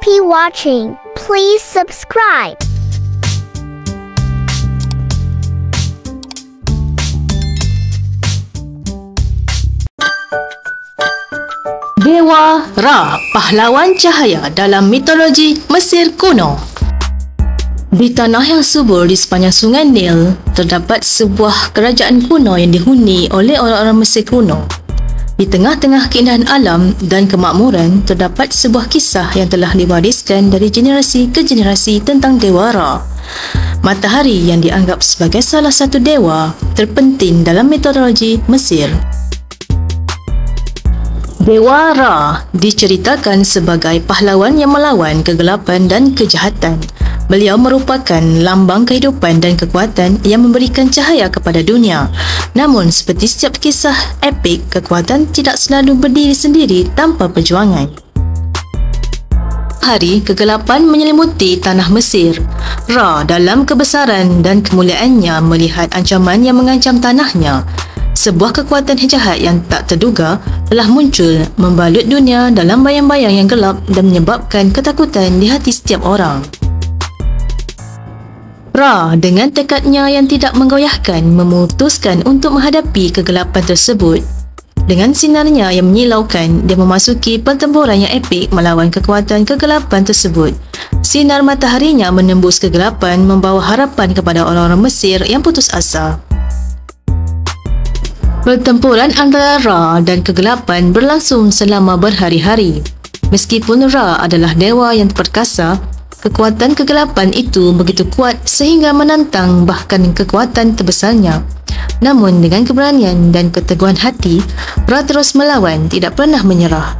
Happy watching. Please subscribe. Dewa Ra, pahlawan cahaya dalam mitologi Mesir kuno. Di tanah yang subur di sepanjang sungai Nil, terdapat sebuah kerajaan kuno yang dihuni oleh orang-orang Mesir kuno. Di tengah-tengah keindahan alam dan kemakmuran, terdapat sebuah kisah yang telah diwariskan dari generasi ke generasi tentang Dewa Ra, matahari yang dianggap sebagai salah satu dewa terpenting dalam mitologi Mesir. Dewa Ra diceritakan sebagai pahlawan yang melawan kegelapan dan kejahatan. Beliau merupakan lambang kehidupan dan kekuatan yang memberikan cahaya kepada dunia. Namun, seperti setiap kisah epik, kekuatan tidak selalu berdiri sendiri tanpa perjuangan. Hari kegelapan menyelimuti tanah Mesir. Ra dalam kebesaran dan kemuliaannya melihat ancaman yang mengancam tanahnya. Sebuah kekuatan jahat yang tak terduga telah muncul, membalut dunia dalam bayang-bayang yang gelap dan menyebabkan ketakutan di hati setiap orang. Ra dengan tekadnya yang tidak menggoyahkan memutuskan untuk menghadapi kegelapan tersebut. Dengan sinarnya yang menyilaukan, dia memasuki pertempuran yang epik melawan kekuatan kegelapan tersebut. Sinar mataharinya menembus kegelapan, membawa harapan kepada orang-orang Mesir yang putus asa. Pertempuran antara Ra dan kegelapan berlangsung selama berhari-hari. Meskipun Ra adalah dewa yang perkasa, kekuatan kegelapan itu begitu kuat sehingga menantang bahkan kekuatan terbesarnya. Namun dengan keberanian dan keteguhan hati, Ra terus melawan, tidak pernah menyerah.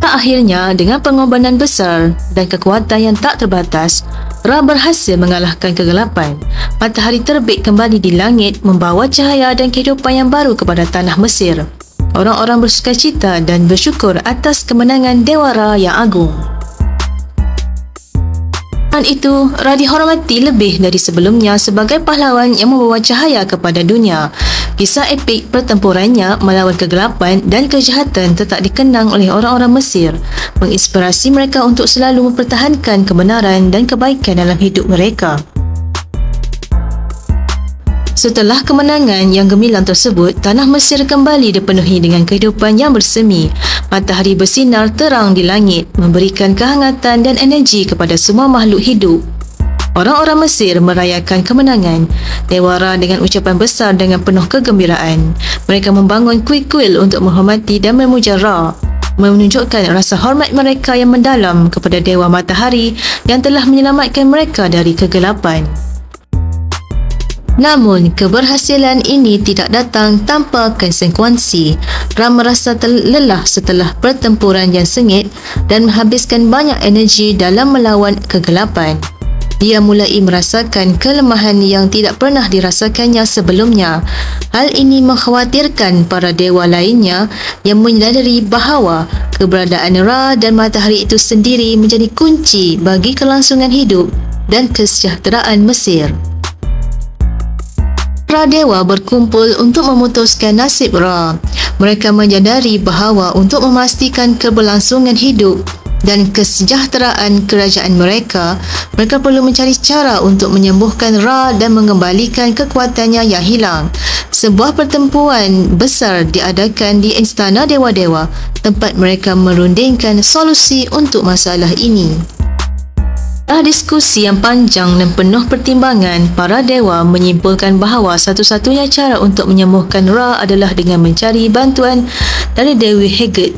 Akhirnya, dengan pengorbanan besar dan kekuatan yang tak terbatas, Ra berhasil mengalahkan kegelapan. Matahari terbit kembali di langit, membawa cahaya dan kehidupan yang baru kepada tanah Mesir. Orang-orang bersukacita dan bersyukur atas kemenangan Dewa Ra yang agung. Dan itu, Ra dihormati lebih dari sebelumnya sebagai pahlawan yang membawa cahaya kepada dunia. Kisah epik pertempurannya melawan kegelapan dan kejahatan tetap dikenang oleh orang-orang Mesir, menginspirasi mereka untuk selalu mempertahankan kebenaran dan kebaikan dalam hidup mereka. Setelah kemenangan yang gemilang tersebut, tanah Mesir kembali dipenuhi dengan kehidupan yang bersemi. Matahari bersinar terang di langit, memberikan kehangatan dan energi kepada semua makhluk hidup. Orang-orang Mesir merayakan kemenangan Dewa Ra dengan ucapan besar dengan penuh kegembiraan. Mereka membangun kuil-kuil untuk menghormati dan memuja Ra, menunjukkan rasa hormat mereka yang mendalam kepada Dewa Matahari yang telah menyelamatkan mereka dari kegelapan. Namun, keberhasilan ini tidak datang tanpa konsekuensi. Ra merasa lelah setelah pertempuran yang sengit dan menghabiskan banyak energi dalam melawan kegelapan. Dia mulai merasakan kelemahan yang tidak pernah dirasakannya sebelumnya. Hal ini mengkhawatirkan para dewa lainnya yang menyadari bahawa keberadaan Ra dan matahari itu sendiri menjadi kunci bagi kelangsungan hidup dan kesejahteraan Mesir. Para dewa berkumpul untuk memutuskan nasib Ra. Mereka menyadari bahawa untuk memastikan keberlangsungan hidup dan kesejahteraan kerajaan mereka, mereka perlu mencari cara untuk menyembuhkan Ra dan mengembalikan kekuatannya yang hilang. Sebuah pertempuran besar diadakan di Istana Dewa-Dewa, tempat mereka merundingkan solusi untuk masalah ini. Setelah diskusi yang panjang dan penuh pertimbangan, para dewa menyimpulkan bahawa satu-satunya cara untuk menyembuhkan Ra adalah dengan mencari bantuan dari Dewi Heged,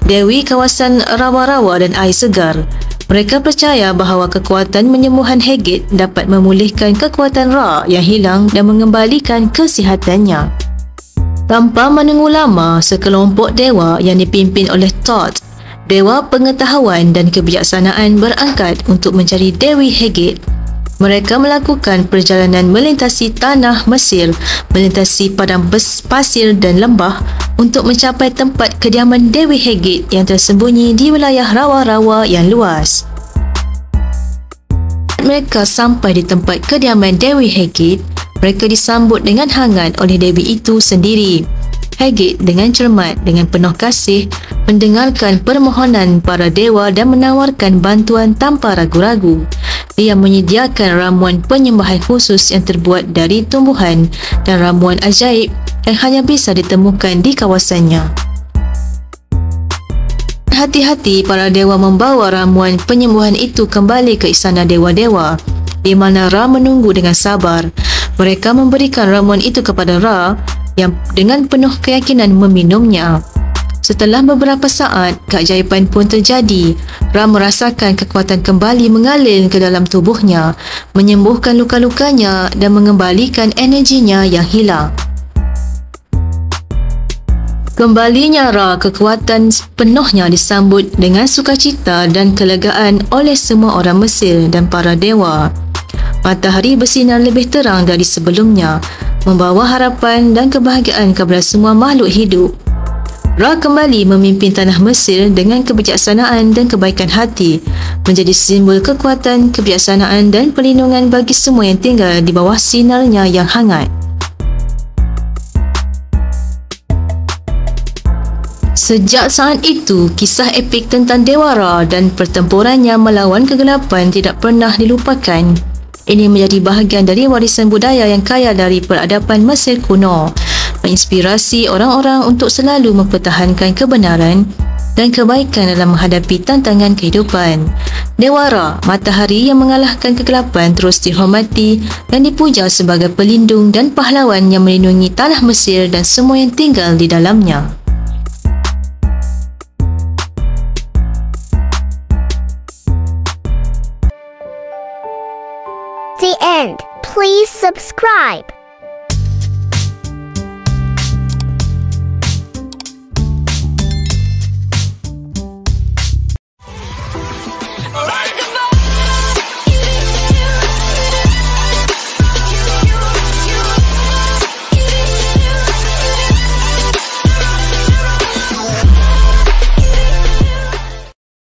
dewi kawasan rawa-rawa dan air segar. Mereka percaya bahawa kekuatan penyembuhan Heged dapat memulihkan kekuatan Ra yang hilang dan mengembalikan kesihatannya. Tanpa menunggu lama, sekelompok dewa yang dipimpin oleh Thoth, dewa pengetahuan dan kebijaksanaan, berangkat untuk mencari Dewi Heged. Mereka melakukan perjalanan melintasi tanah Mesir, melintasi padang pasir dan lembah untuk mencapai tempat kediaman Dewi Heged yang tersembunyi di wilayah rawa-rawa yang luas. Mereka sampai di tempat kediaman Dewi Heged, mereka disambut dengan hangat oleh dewi itu sendiri. Heged dengan cermat, dengan penuh kasih, mendengarkan permohonan para dewa dan menawarkan bantuan tanpa ragu-ragu. Dia menyediakan ramuan penyembahan khusus yang terbuat dari tumbuhan dan ramuan ajaib yang hanya bisa ditemukan di kawasannya. Hati-hati, para dewa membawa ramuan penyembuhan itu kembali ke istana dewa-dewa, di mana Ra menunggu dengan sabar. Mereka memberikan ramuan itu kepada Ra yang dengan penuh keyakinan meminumnya. Setelah beberapa saat, keajaiban pun terjadi. Ra merasakan kekuatan kembali mengalir ke dalam tubuhnya, menyembuhkan luka-lukanya dan mengembalikan energinya yang hilang. Kembalinya Ra, kekuatan penuhnya disambut dengan sukacita dan kelegaan oleh semua orang Mesir dan para dewa. Matahari bersinar lebih terang dari sebelumnya, membawa harapan dan kebahagiaan kepada semua makhluk hidup. Ra kembali memimpin tanah Mesir dengan kebijaksanaan dan kebaikan hati, menjadi simbol kekuatan, kebijaksanaan dan perlindungan bagi semua yang tinggal di bawah sinarnya yang hangat. Sejak saat itu, kisah epik tentang Dewa Ra dan pertempurannya melawan kegelapan tidak pernah dilupakan. Ini menjadi bahagian dari warisan budaya yang kaya dari peradaban Mesir kuno, menginspirasi orang-orang untuk selalu mempertahankan kebenaran dan kebaikan dalam menghadapi tantangan kehidupan. Dewa Ra, matahari yang mengalahkan kegelapan, terus dihormati dan dipuja sebagai pelindung dan pahlawan yang melindungi tanah Mesir dan semua yang tinggal di dalamnya. The end. Please subscribe.